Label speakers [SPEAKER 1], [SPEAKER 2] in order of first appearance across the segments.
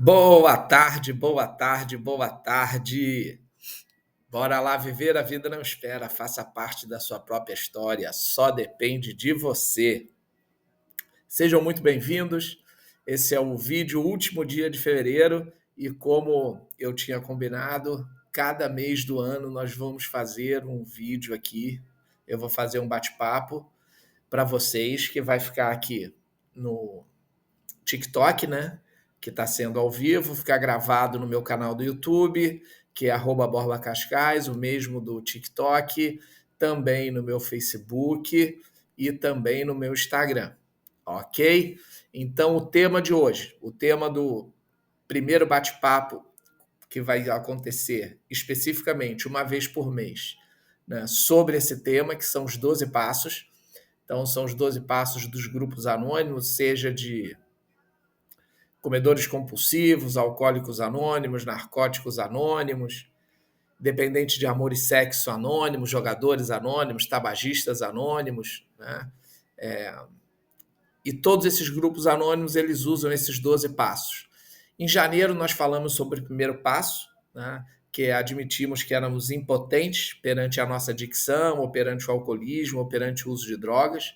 [SPEAKER 1] Boa tarde, boa tarde, boa tarde. Bora lá viver, a vida não espera, faça parte da sua própria história, só depende de você. Sejam muito bem-vindos. Esse é o vídeo último dia de fevereiro e como eu tinha combinado, cada mês do ano nós vamos fazer um vídeo aqui. Eu vou fazer um bate-papo para vocês que vai ficar aqui no TikTok, né? Que está sendo ao vivo, ficar gravado no meu canal do YouTube, que é @Borba Cascais, o mesmo do TikTok, também no meu Facebook e também no meu Instagram, ok? Então, o tema de hoje, o tema do primeiro bate-papo que vai acontecer especificamente uma vez por mês, né, sobre esse tema, que são os 12 passos. Então, são os 12 passos dos grupos anônimos, seja de comedores compulsivos, alcoólicos anônimos, narcóticos anônimos, dependentes de amor e sexo anônimos, jogadores anônimos, tabagistas anônimos, né? E todos esses grupos anônimos, eles usam esses 12 passos. Em janeiro, nós falamos sobre o primeiro passo, né? Que é admitimos que éramos impotentes perante a nossa adicção, ou perante o alcoolismo, ou perante o uso de drogas,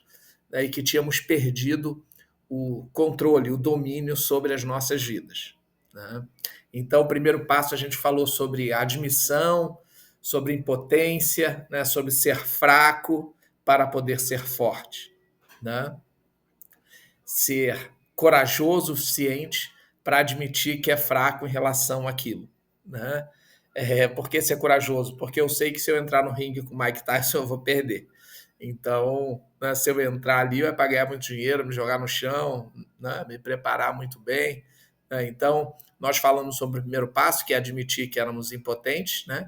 [SPEAKER 1] né? E que tínhamos perdido o controle, o domínio sobre as nossas vidas, né? Então, o primeiro passo a gente falou sobre admissão, sobre impotência, né? Sobre ser fraco para poder ser forte, né? Ser corajoso o suficiente para admitir que é fraco em relação àquilo, né? Por que ser corajoso? Porque eu sei que se eu entrar no ringue com o Mike Tyson, eu vou perder. Então, né, se eu entrar ali, vai para ganhar muito dinheiro, me jogar no chão, né, me preparar muito bem, né? Então, nós falamos sobre o primeiro passo, que é admitir que éramos impotentes, né,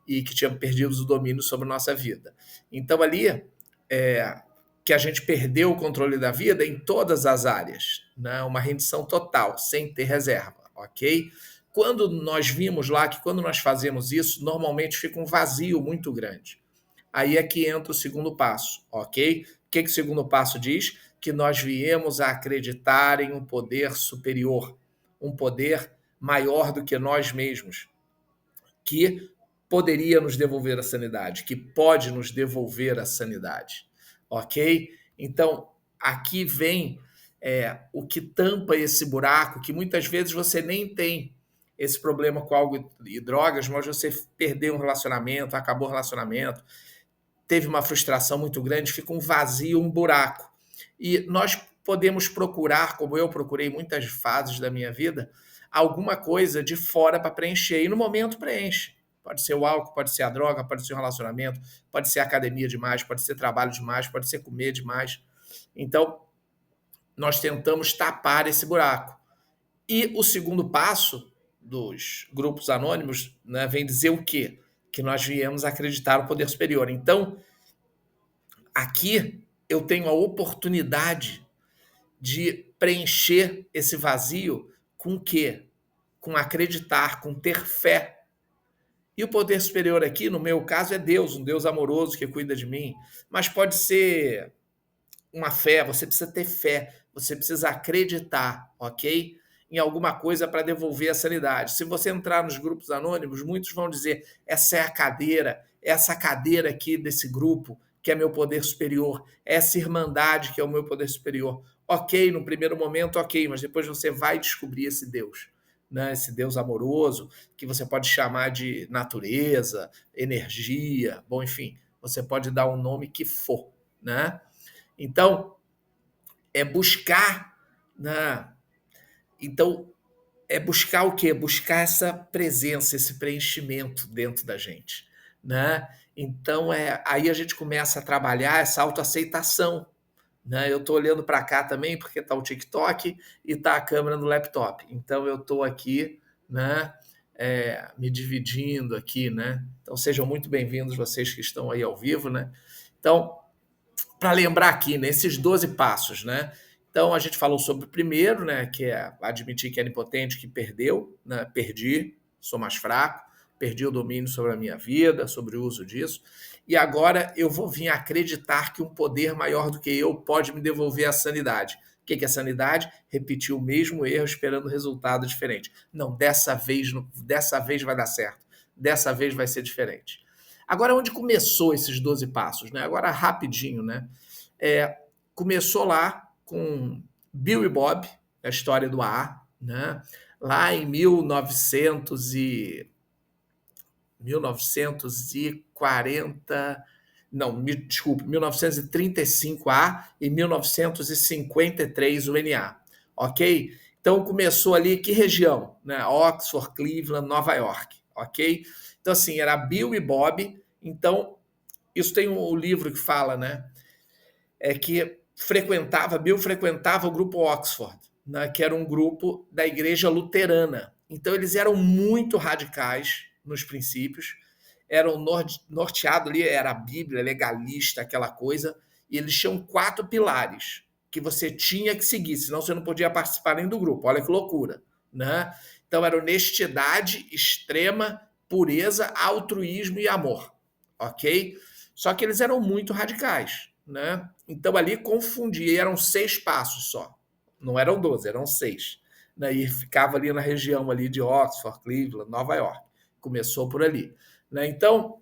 [SPEAKER 1] e que tínhamos perdido o domínio sobre a nossa vida. Então, ali, que a gente perdeu o controle da vida em todas as áreas, né? Uma rendição total, sem ter reserva, ok? Quando nós vimos lá que quando nós fazemos isso, normalmente fica um vazio muito grande. Aí é que entra o segundo passo, ok? O que o segundo passo diz? Que nós viemos a acreditar em um poder superior, um poder maior do que nós mesmos, que poderia nos devolver a sanidade, que pode nos devolver a sanidade, ok? Então, aqui vem o que tampa esse buraco, que muitas vezes você nem tem esse problema com álcool e drogas, mas você perdeu um relacionamento, acabou o relacionamento, teve uma frustração muito grande, fica um vazio, um buraco. E nós podemos procurar, como eu procurei muitas fases da minha vida, alguma coisa de fora para preencher. E no momento preenche. Pode ser o álcool, pode ser a droga, pode ser o relacionamento, pode ser academia demais, pode ser trabalho demais, pode ser comer demais. Então, nós tentamos tapar esse buraco. E o segundo passo dos grupos anônimos, né, vem dizer o quê? Que nós viemos acreditar no poder superior. Então, aqui eu tenho a oportunidade de preencher esse vazio com o quê? Com acreditar, com ter fé. E o poder superior aqui, no meu caso, é Deus, um Deus amoroso que cuida de mim. Mas pode ser uma fé, você precisa ter fé, você precisa acreditar, ok? Em alguma coisa para devolver a sanidade. Se você entrar nos grupos anônimos, muitos vão dizer: essa é a cadeira, essa cadeira aqui desse grupo, que é meu poder superior, essa irmandade que é o meu poder superior. Ok, no primeiro momento, ok, mas depois você vai descobrir esse Deus, né? Esse Deus amoroso, que você pode chamar de natureza, energia, bom, enfim, você pode dar o nome que for, né? Então, é buscar, né? Então, é buscar o quê? Buscar essa presença, esse preenchimento dentro da gente, né? Então, aí a gente começa a trabalhar essa autoaceitação, né? Eu estou olhando para cá também, porque está o TikTok e está a câmera no laptop. Então, eu estou aqui, né? Me dividindo aqui, né? Então, sejam muito bem-vindos vocês que estão aí ao vivo, né? Então, para lembrar aqui, né, esses 12 passos, né? Então, a gente falou sobre o primeiro, né, que é admitir que era impotente, que perdeu, né? Perdi, sou mais fraco, perdi o domínio sobre a minha vida, sobre o uso disso. E agora eu vou vir acreditar que um poder maior do que eu pode me devolver a sanidade. O que é sanidade? Repetir o mesmo erro esperando resultado diferente. Não, dessa vez vai dar certo. Dessa vez vai ser diferente. Agora, onde começou esses 12 passos? Né? Agora, rapidinho, né? Começou lá com Bill e Bob, a história do AA, né? Lá em 1940, não, desculpa, 1935A e 1953 o NA, ok? Então começou ali, que região? Né? Oxford, Cleveland, Nova York, ok? Então assim, era Bill e Bob, então isso tem um livro que fala, né? Que Bill frequentava o grupo Oxford, né? Que era um grupo da igreja luterana. Então eles eram muito radicais nos princípios, eram norteados ali, era a Bíblia, legalista, aquela coisa, e eles tinham 4 pilares que você tinha que seguir, senão você não podia participar nem do grupo. Olha que loucura, né? Então era honestidade extrema, pureza, altruísmo e amor, ok? Só que eles eram muito radicais, né? Então ali confundia, eram 6 passos só, não eram 12, eram 6, né? E ficava ali na região ali de Oxford, Cleveland, Nova York, começou por ali, né? Então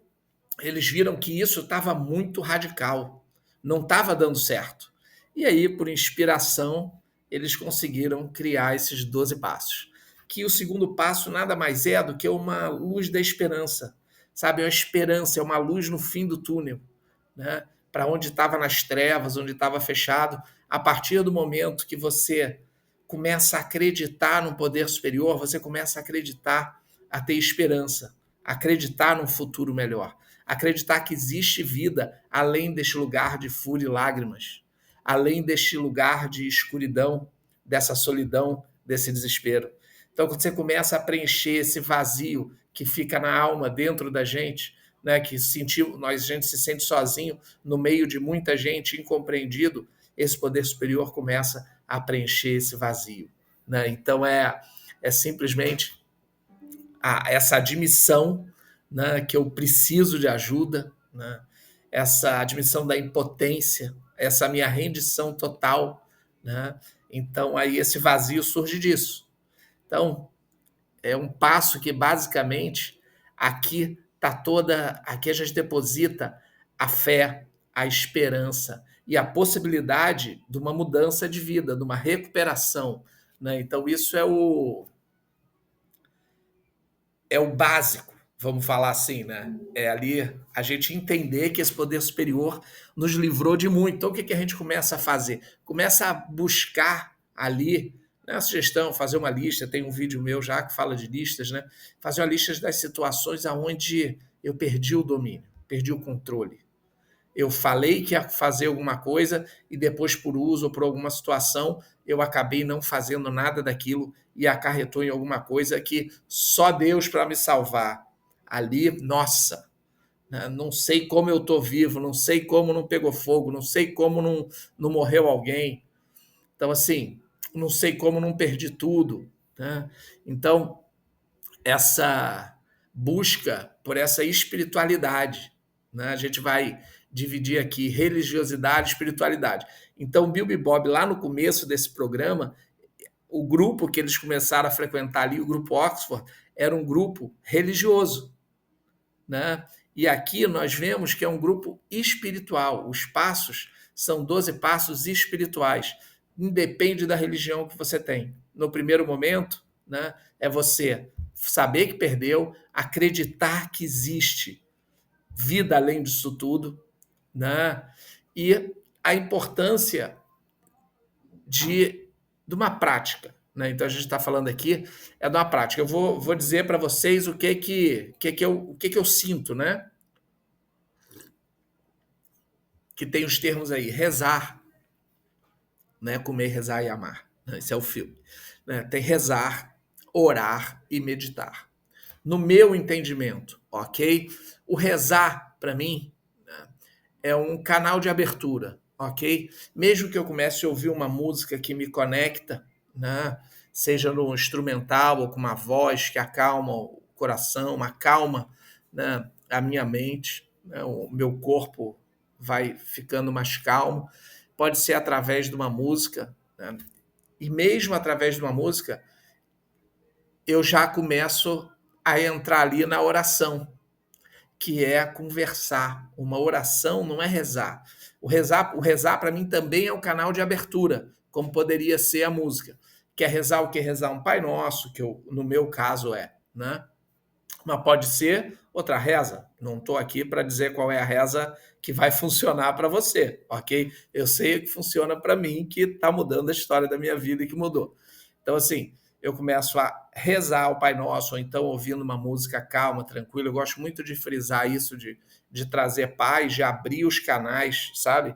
[SPEAKER 1] eles viram que isso estava muito radical, não estava dando certo, e aí por inspiração eles conseguiram criar esses 12 passos, que o segundo passo nada mais é do que uma luz da esperança, sabe? É uma esperança, é uma luz no fim do túnel, né? Para onde estava nas trevas, onde estava fechado. A partir do momento que você começa a acreditar no poder superior, você começa a acreditar, a ter esperança, acreditar num futuro melhor, acreditar que existe vida além deste lugar de fúria e lágrimas, além deste lugar de escuridão, dessa solidão, desse desespero. Então, quando você começa a preencher esse vazio que fica na alma, dentro da gente, né, que a gente se sente sozinho no meio de muita gente, incompreendido, esse poder superior começa a preencher esse vazio, né? Então é simplesmente essa admissão, né, que eu preciso de ajuda, né? Essa admissão da impotência, essa minha rendição total, né? Então aí esse vazio surge disso. Então é um passo que basicamente aqui a gente deposita a fé, a esperança e a possibilidade de uma mudança de vida, de uma recuperação, né? Então isso é o básico, vamos falar assim, né? É ali a gente entender que esse poder superior nos livrou de muito. Então o que a gente começa a fazer? Começa a buscar ali, né, a sugestão, fazer uma lista, tem um vídeo meu já que fala de listas, né? Fazer uma lista das situações aonde eu perdi o domínio, perdi o controle. Eu falei que ia fazer alguma coisa e depois, por uso ou por alguma situação, eu acabei não fazendo nada daquilo e acarretou em alguma coisa que só Deus para me salvar. Ali, nossa, né, não sei como eu estou vivo, não sei como não pegou fogo, não sei como não morreu alguém. Então, assim, não sei como não perdi tudo, né? Então, essa busca por essa espiritualidade, né? A gente vai dividir aqui religiosidade e espiritualidade. Então, Bill e Bob, lá no começo desse programa, o grupo que eles começaram a frequentar ali, o grupo Oxford, era um grupo religioso, né? E aqui nós vemos que é um grupo espiritual. Os passos são 12 passos espirituais. Independe da religião que você tem. No primeiro momento, né, é você saber que perdeu, acreditar que existe vida além disso tudo, né? E a importância de uma prática, né? Então a gente está falando aqui de uma prática. Eu vou dizer para vocês o que eu sinto, né? Que tem os termos aí, rezar, né? Comer, rezar e amar. Esse é o filme. Né? Tem rezar, orar e meditar. No meu entendimento, ok? O rezar, para mim, né, é um canal de abertura, ok? Mesmo que eu comece a ouvir uma música que me conecta, né, seja no instrumental ou com uma voz que acalma o coração, acalma, né, a minha mente, né, o meu corpo vai ficando mais calmo. Pode ser através de uma música, né? E mesmo através de uma música, eu já começo a entrar ali na oração, que é conversar. Uma oração não é rezar. O rezar para mim também é um canal de abertura, como poderia ser a música. Que é rezar o que? Rezar um Pai Nosso, que no meu caso é, né? Mas pode ser outra reza. Não estou aqui para dizer qual é a reza que vai funcionar para você, ok? Eu sei o que funciona para mim, que está mudando a história da minha vida e que mudou. Então, assim, eu começo a rezar o Pai Nosso, ou então ouvindo uma música calma, tranquila. Eu gosto muito de frisar isso, de trazer paz, de abrir os canais, sabe?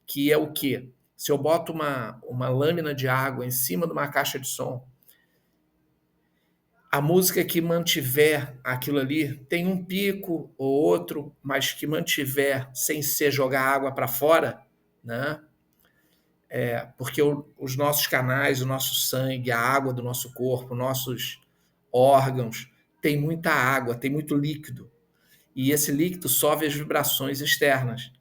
[SPEAKER 1] Que é o quê? Se eu boto uma lâmina de água em cima de uma caixa de som, a música que mantiver aquilo ali tem um pico ou outro, mas que mantiver sem ser jogar água para fora, né? Porque os nossos canais, o nosso sangue, a água do nosso corpo, nossos órgãos, tem muita água, tem muito líquido. E esse líquido sobe as vibrações externas.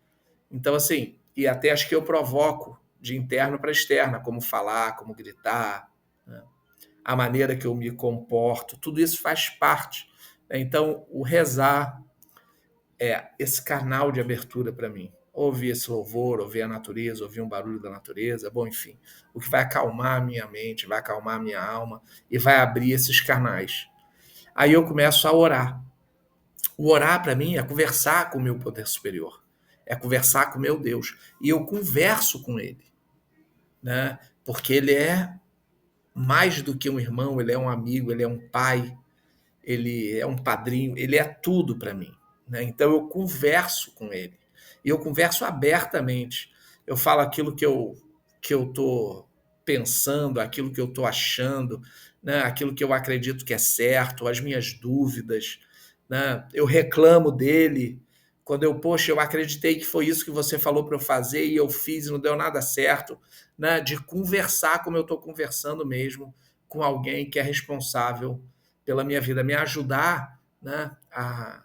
[SPEAKER 1] Então, assim, e até as que eu provoco de interno para externa, como falar, como gritar, né? A maneira que eu me comporto, tudo isso faz parte. Então, o rezar é esse canal de abertura para mim. Ouvir esse louvor, ouvir a natureza, ouvir um barulho da natureza, bom, enfim, o que vai acalmar a minha mente, vai acalmar a minha alma e vai abrir esses canais. Aí eu começo a orar. O orar, para mim, é conversar com o meu poder superior, é conversar com o meu Deus. E eu converso com ele, né? Porque ele é mais do que um irmão, ele é um amigo, ele é um pai, ele é um padrinho, ele é tudo para mim, né? Então eu converso com ele. E eu converso abertamente. Eu falo aquilo que eu tô pensando, aquilo que eu tô achando, né? Aquilo que eu acredito que é certo, as minhas dúvidas, né? Eu reclamo dele. Quando poxa, eu acreditei que foi isso que você falou para eu fazer e eu fiz e não deu nada certo, né? De conversar como eu estou conversando mesmo com alguém que é responsável pela minha vida, me ajudar, né, a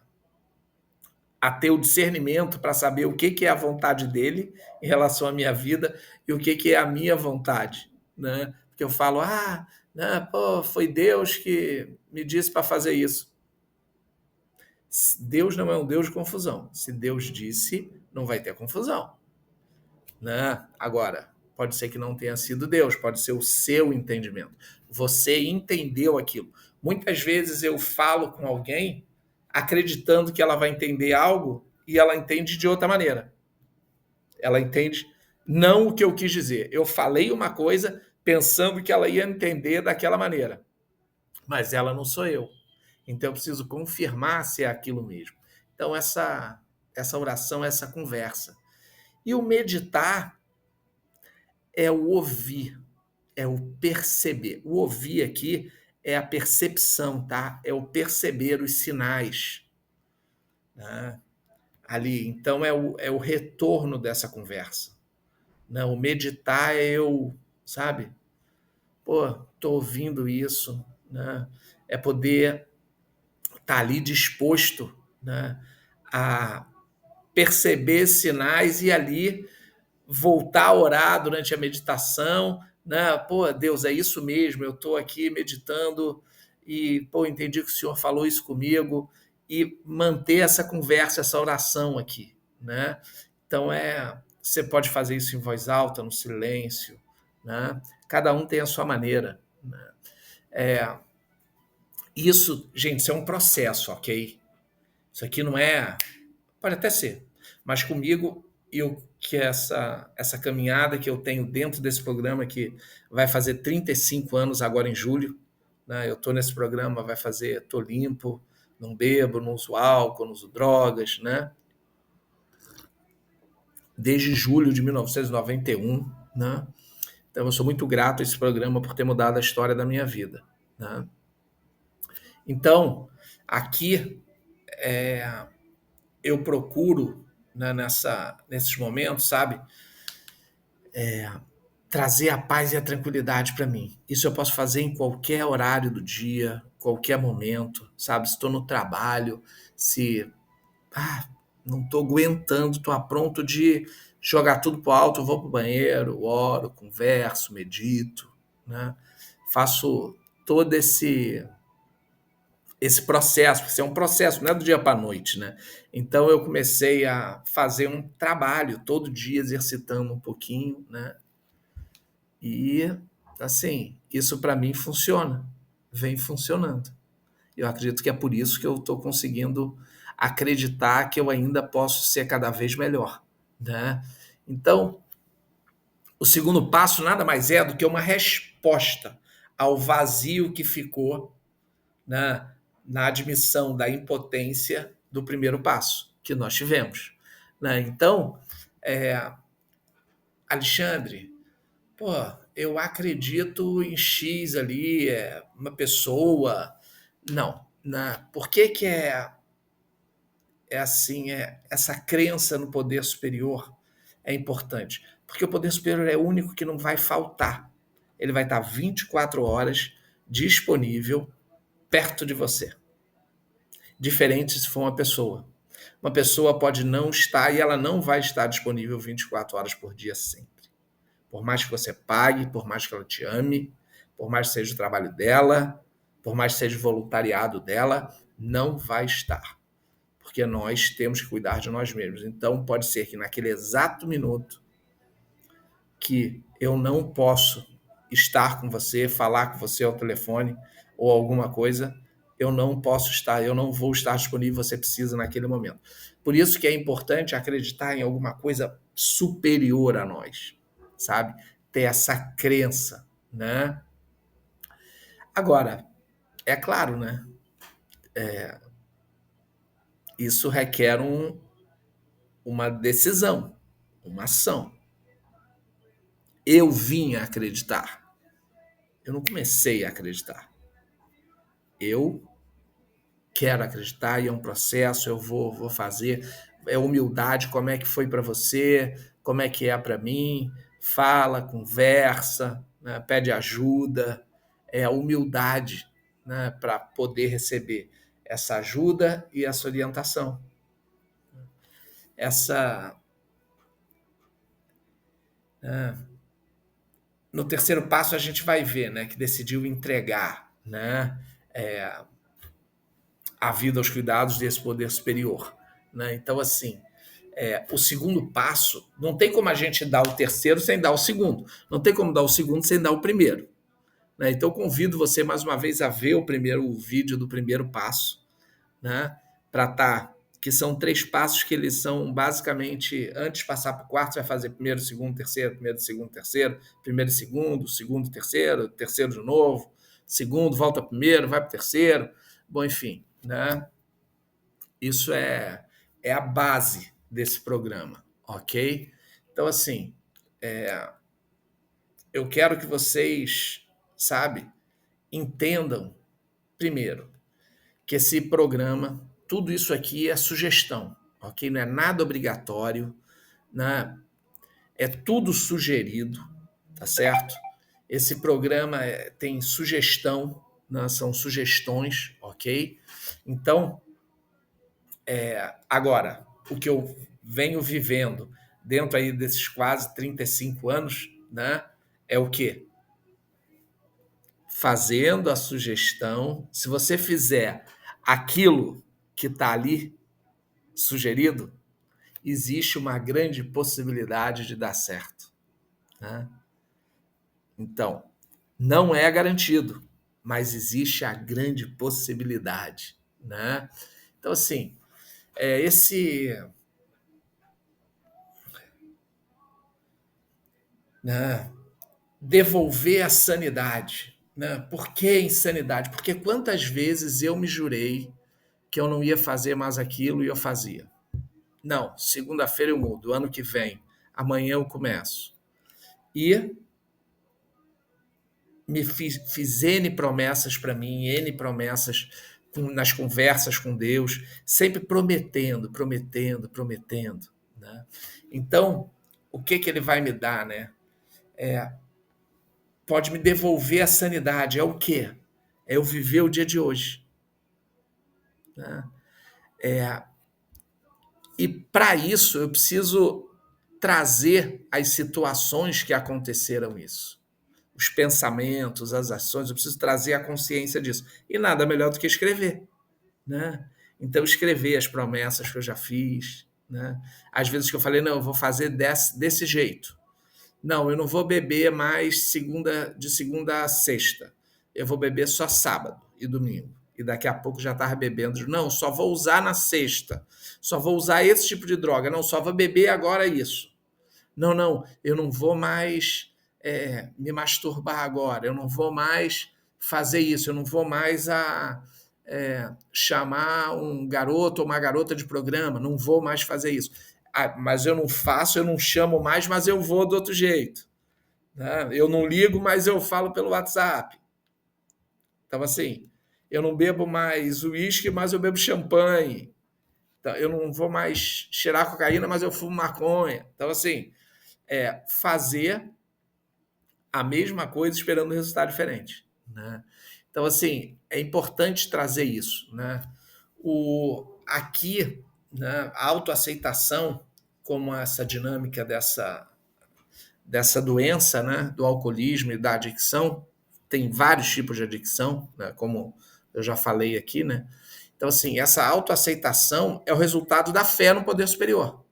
[SPEAKER 1] ter o discernimento para saber o que é a vontade dele em relação à minha vida e o que é a minha vontade, né? Porque eu falo, né, pô, foi Deus que me disse para fazer isso. Deus não é um Deus de confusão. Se Deus disse, não vai ter confusão, né? Agora, pode ser que não tenha sido Deus, pode ser o seu entendimento. Você entendeu aquilo. Muitas vezes eu falo com alguém acreditando que ela vai entender algo e ela entende de outra maneira. Ela entende não o que eu quis dizer. Eu falei uma coisa pensando que ela ia entender daquela maneira, mas ela não sou eu. Então eu preciso confirmar se é aquilo mesmo. Então essa oração, essa conversa. E o meditar é o ouvir, é o perceber. O ouvir aqui é a percepção, tá? É o perceber os sinais, né? Ali. Então é o retorno dessa conversa. Né? O meditar é eu, sabe? Pô, tô ouvindo isso, né? É poder estar ali disposto, né, a perceber sinais e ali voltar a orar durante a meditação, né? Pô, Deus, é isso mesmo, eu estou aqui meditando e, pô, entendi que o Senhor falou isso comigo e manter essa conversa, essa oração aqui, né? Então, você pode fazer isso em voz alta, no silêncio, né? Cada um tem a sua maneira, né? Isso, gente, isso é um processo, ok? Isso aqui não é. Pode até ser, mas comigo, que essa caminhada que eu tenho dentro desse programa, que vai fazer 35 anos agora em julho, né? Eu estou nesse programa, estou limpo, não bebo, não uso álcool, não uso drogas, né? Desde julho de 1991, né? Então eu sou muito grato a esse programa por ter mudado a história da minha vida, né? Então, aqui eu procuro, né, nesses momentos, sabe, trazer a paz e a tranquilidade para mim. Isso eu posso fazer em qualquer horário do dia, qualquer momento, sabe? Se estou no trabalho, se não estou aguentando, estou a pronto de jogar tudo pro alto, eu vou pro banheiro, oro, converso, medito, né? Faço todo esse processo, porque isso é um processo, não é do dia para a noite, né? Então eu comecei a fazer um trabalho todo dia exercitando um pouquinho, né? E assim, isso para mim funciona, vem funcionando. Eu acredito que é por isso que eu estou conseguindo acreditar que eu ainda posso ser cada vez melhor, né? Então, o segundo passo nada mais é do que uma resposta ao vazio que ficou, né, na admissão da impotência do primeiro passo que nós tivemos, né? Então, é, Alexandre, pô, eu acredito em X ali, uma pessoa. Não, né? Por que que é assim, essa crença no poder superior é importante? Porque o poder superior é o único que não vai faltar. Ele vai estar 24 horas disponível perto de você. Diferente se for uma pessoa. Uma pessoa pode não estar e ela não vai estar disponível 24 horas por dia sempre. Por mais que você pague, por mais que ela te ame, por mais que seja o trabalho dela, por mais que seja o voluntariado dela, não vai estar. Porque nós temos que cuidar de nós mesmos. Então, pode ser que naquele exato minuto que eu não posso estar com você, falar com você ao telefone ou alguma coisa, eu não posso estar, eu não vou estar disponível, você precisa naquele momento. Por isso que é importante acreditar em alguma coisa superior a nós, sabe? Ter essa crença, né? Agora, é claro, né? Isso requer uma decisão, uma ação. Eu vim a acreditar. Eu não comecei a acreditar. Eu quero acreditar e é um processo, eu vou fazer. É humildade, como é que foi para você, como é que é para mim, fala, conversa, né, pede ajuda, é a humildade, né, para poder receber essa ajuda e essa orientação. Essa, né, no terceiro passo a gente vai ver, né, que decidiu entregar, né, a vida aos cuidados desse poder superior, né? Então, assim, o segundo passo, não tem como a gente dar o terceiro sem dar o segundo. Não tem como dar o segundo sem dar o primeiro, né? Então, convido você mais uma vez a ver o vídeo do primeiro passo, né? Para que são 3 passos que eles são basicamente, antes de passar para o quarto, você vai fazer primeiro, segundo, terceiro, primeiro, segundo, terceiro, primeiro, segundo, terceiro, terceiro de novo, segundo, volta primeiro, vai para o terceiro, bom, enfim, né? Isso é a base desse programa, ok? Então, assim, eu quero que vocês, sabe, entendam, primeiro, que esse programa, tudo isso aqui é sugestão, ok? Não é nada obrigatório, né? É tudo sugerido, tá certo? Esse programa tem sugestão, né? São sugestões, ok? Então, agora, o que eu venho vivendo dentro aí desses quase 35 anos, né, é o quê? Fazendo a sugestão, se você fizer aquilo que está ali sugerido, existe uma grande possibilidade de dar certo, né? Então, não é garantido, mas existe a grande possibilidade, né? Então, assim, esse, né, devolver a sanidade, né? Por que insanidade? Porque quantas vezes eu me jurei que eu não ia fazer mais aquilo e eu fazia. Não, segunda-feira eu mudo, ano que vem, amanhã eu começo. E fiz N promessas para mim, N promessas nas conversas com Deus, sempre prometendo, prometendo, prometendo, né? Então, o que que ele vai me dar, né? Pode me devolver a sanidade. É o quê? É eu viver o dia de hoje, né? E para isso eu preciso trazer as situações que aconteceram isso. Os pensamentos, as ações, eu preciso trazer a consciência disso. E nada melhor do que escrever, né? Então, escrever as promessas que eu já fiz, né? Às vezes que eu falei, não, eu vou fazer desse jeito. Não, eu não vou beber mais de segunda a sexta. Eu vou beber só sábado e domingo. E daqui a pouco já estava bebendo. Não, só vou usar na sexta. Só vou usar esse tipo de droga. Não, só vou beber agora isso. Não, não, eu não vou mais me masturbar agora. Eu não vou mais fazer isso. Eu não vou mais chamar um garoto ou uma garota de programa. Não vou mais fazer isso. Ah, mas eu não faço, eu não chamo mais, mas eu vou do outro jeito, né? Eu não ligo, mas eu falo pelo WhatsApp. Então, assim, eu não bebo mais uísque, mas eu bebo champanhe. Então, eu não vou mais cheirar cocaína, mas eu fumo maconha. Então, assim, fazer a mesma coisa esperando um resultado diferente, né? Então, assim, é importante trazer isso, né? Aqui, né, a autoaceitação, como essa dinâmica dessa doença, né, do alcoolismo e da adicção, tem vários tipos de adicção, né, como eu já falei aqui, né? Então, assim, essa autoaceitação é o resultado da fé no poder superior.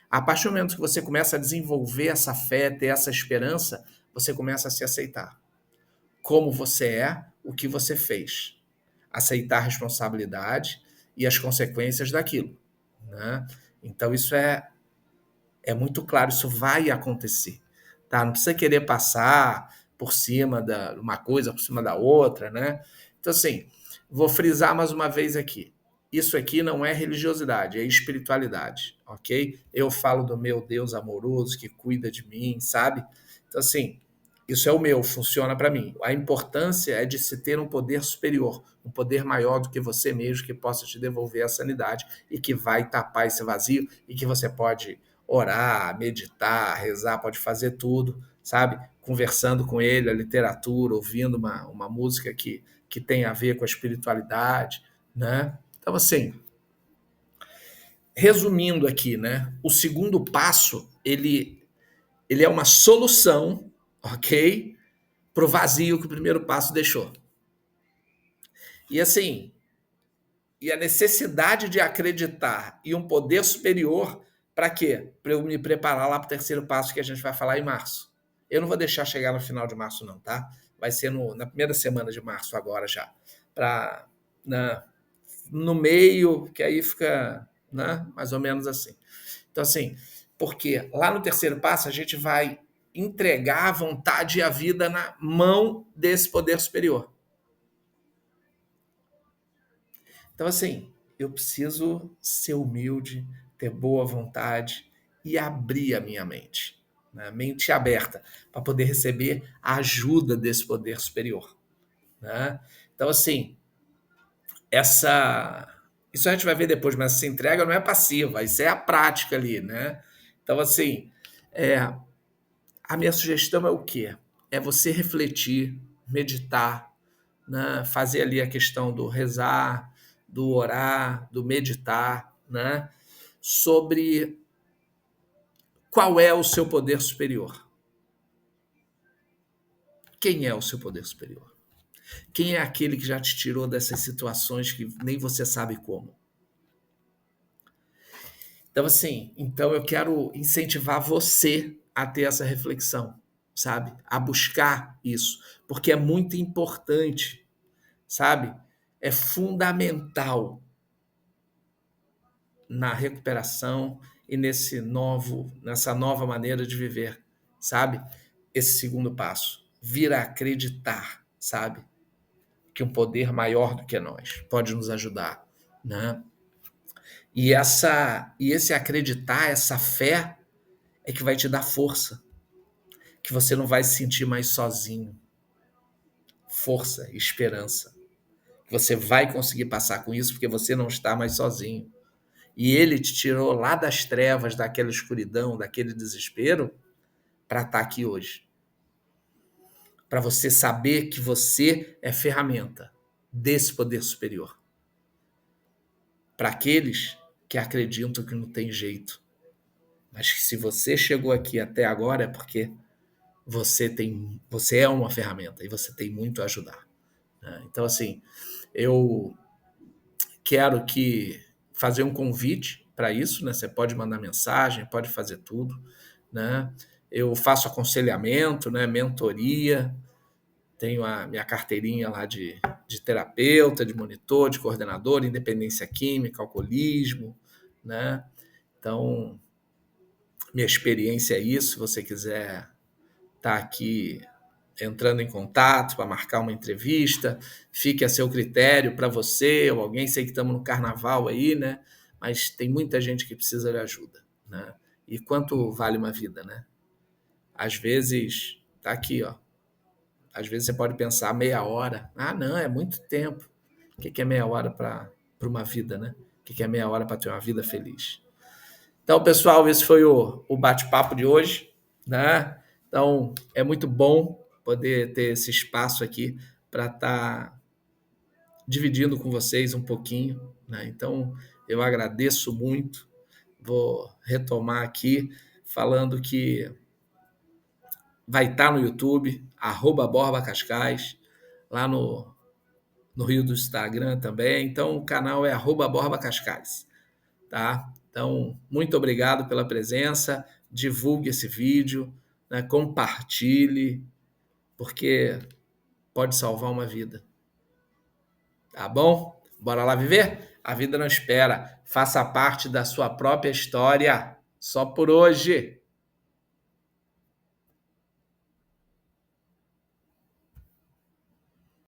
[SPEAKER 1] A partir do momento que você começa a desenvolver essa fé, ter essa esperança, você começa a se aceitar. Como você é, o que você fez. Aceitar a responsabilidade e as consequências daquilo, né? Então, isso é muito claro, isso vai acontecer, tá? Não precisa querer passar por cima de uma coisa, por cima da outra, né? Então, assim, vou frisar mais uma vez aqui. Isso aqui não é religiosidade, é espiritualidade, ok? Eu falo do meu Deus amoroso que cuida de mim, sabe? Então, assim, isso é o meu, funciona para mim. A importância é de se ter um poder superior, um poder maior do que você mesmo, que possa te devolver a sanidade e que vai tapar esse vazio e que você pode orar, meditar, rezar, pode fazer tudo, sabe? Conversando com ele, a literatura, ouvindo uma música que tem a ver com a espiritualidade, né? Então, assim, resumindo aqui, né? O segundo passo, ele é uma solução, ok? Para o vazio que o primeiro passo deixou. E assim, e a necessidade de acreditar e um poder superior, para quê? Para eu me preparar lá para o terceiro passo que a gente vai falar em março. Eu não vou deixar chegar no final de março, não, tá? Vai ser na primeira semana de março agora já. No meio, que aí fica, né, mais ou menos assim. Então, assim, porque lá no terceiro passo a gente vai entregar a vontade e a vida na mão desse poder superior. Então, assim, eu preciso ser humilde, ter boa vontade e abrir a minha mente, né? Mente aberta, para poder receber a ajuda desse poder superior, né? Então, assim, isso a gente vai ver depois, mas essa entrega não é passiva, isso é a prática ali, né? Então, assim, é, a minha sugestão é o quê? É você refletir, meditar, né? Fazer ali a questão do rezar, do orar, do meditar, né? Sobre qual é o seu poder superior. Quem é o seu poder superior? Quem é aquele que já te tirou dessas situações que nem você sabe como? Então, assim, eu quero incentivar você a ter essa reflexão, sabe? A buscar isso, porque é muito importante, sabe? É fundamental na recuperação e nessa nova maneira de viver, sabe? Esse segundo passo, vir a acreditar, sabe? Que um poder maior do que nós pode nos ajudar, né? E esse acreditar, essa fé é que vai te dar força, que você não vai se sentir mais sozinho. Força, esperança. Que você vai conseguir passar com isso porque você não está mais sozinho. E ele te tirou lá das trevas, daquela escuridão, daquele desespero, para estar aqui hoje. Para você saber que você é ferramenta desse poder superior. Para aqueles que acreditam que não tem jeito. Mas se você chegou aqui até agora é porque você é uma ferramenta e você tem muito a ajudar, né? Então, assim, eu quero que fazer um convite para isso, né? Você pode mandar mensagem, pode fazer tudo, né? Eu faço aconselhamento, né? Mentoria, tenho a minha carteirinha lá de terapeuta, de monitor, de coordenador, independência química, alcoolismo, né? Então, minha experiência é isso. Se você quiser estar aqui entrando em contato para marcar uma entrevista, fique a seu critério para você ou alguém. Sei que estamos no carnaval aí, né? Mas tem muita gente que precisa de ajuda, né? E quanto vale uma vida, né? Às vezes, tá aqui, ó. Às vezes você pode pensar meia hora. Ah, não, é muito tempo. O que é meia hora para uma vida, né? O que é meia hora para ter uma vida feliz? Então, pessoal, esse foi o bate-papo de hoje, né? Então, é muito bom poder ter esse espaço aqui para estar dividindo com vocês um pouquinho, né? Então, eu agradeço muito. Vou retomar aqui falando que vai estar no YouTube, @Borba Cascais, lá no Rio do Instagram também. Então, o canal é @Borba Cascais, tá? Então, muito obrigado pela presença. Divulgue esse vídeo, né? Compartilhe, porque pode salvar uma vida. Tá bom? Bora lá viver? A vida não espera. Faça parte da sua própria história. Só por hoje.